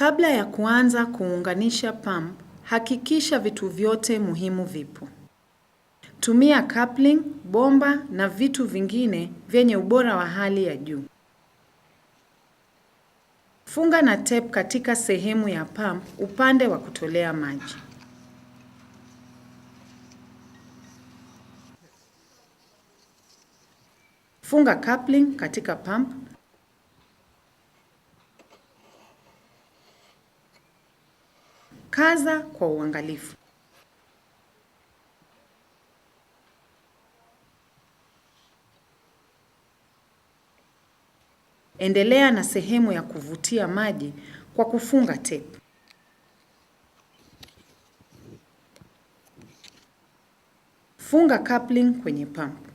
Kabla ya kuanza kuunganisha pump, hakikisha vitu vyote muhimu vipo. Tumia coupling, bomba na vitu vingine vyenye ubora wa hali ya juu. Funga na tape katika sehemu ya pump upande wa kutolea maji. Funga coupling katika pump. Kaza kwa uangalifu. Endelea na sehemu ya kuvutia maji kwa kufunga tape. Funga coupling kwenye pump.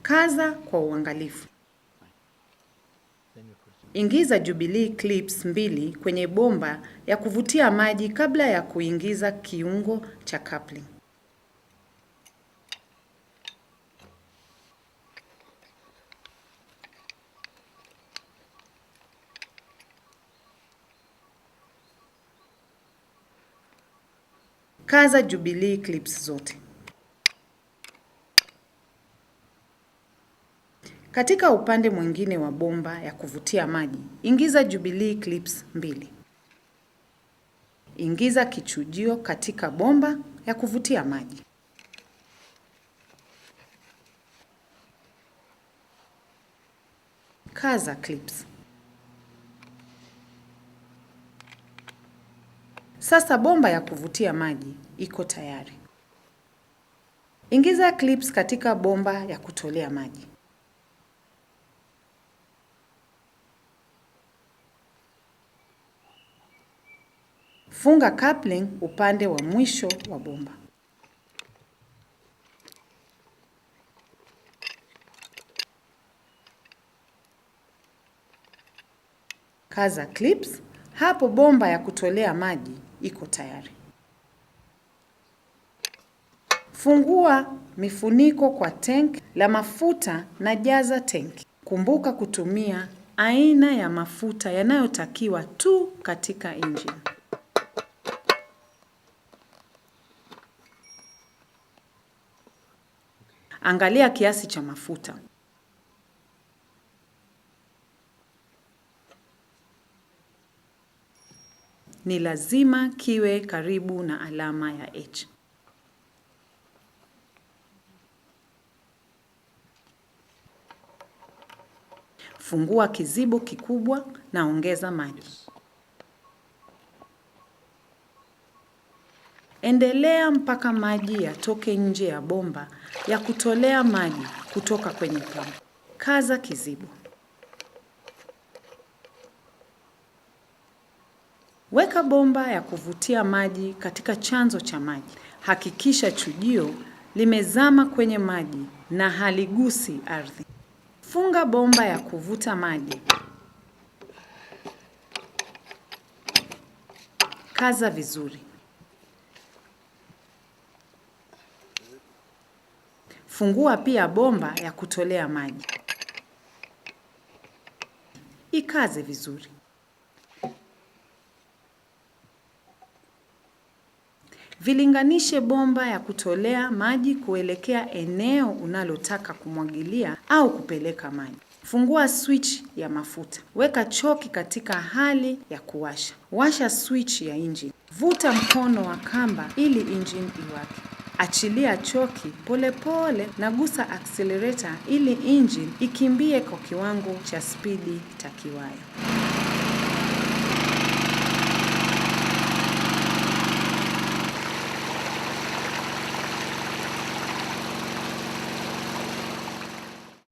Kaza kwa uangalifu. Ingiza Jubilee clips 2 kwenye bomba ya kuvutia maji kabla ya kuingiza kiungo cha coupling. Kaza Jubilee clips zote. Katika upande mwingine wa bomba ya kuvutia maji, ingiza Jubilee clips 2. Ingiza kichujio katika bomba ya kuvutia maji. Kaza clips. Sasa bomba ya kuvutia maji iko tayari. Ingiza clips katika bomba ya kutolea maji. Funga coupling upande wa mwisho wa bomba. Kaza clips. Hapo bomba ya kutolea maji iko tayari. Fungua mifuniko kwa tank la mafuta na jaza tanki. Kumbuka kutumia aina ya mafuta yanayotakiwa tu katika engine. Angalia kiasi cha mafuta. Ni lazima kiwe karibu na alama ya H. Fungua kizibo kikubwa na ongeza maji. Endelea mpaka maji yatoke nje ya bomba ya kutolea maji kutoka kwenye pump. Kaza kizibo. Weka bomba ya kuvutia maji katika chanzo cha maji. Hakikisha chujio limezama kwenye maji na haligusi ardhi. Funga bomba ya kuvuta maji. Kaza vizuri. Fungua pia bomba ya kutolea maji. Ikaze vizuri. Vilinganishe bomba ya kutolea maji kuelekea eneo unalotaka kumwagilia au kupeleka maji. Fungua switch ya mafuta. Weka choki katika hali ya kuwasha. Washa switch ya engine. Vuta mkono wa kamba ili engine iwake. Achilia choki polepole na gusa accelerator ili engine ikimbie kwa kiwango cha spidi takiwayo.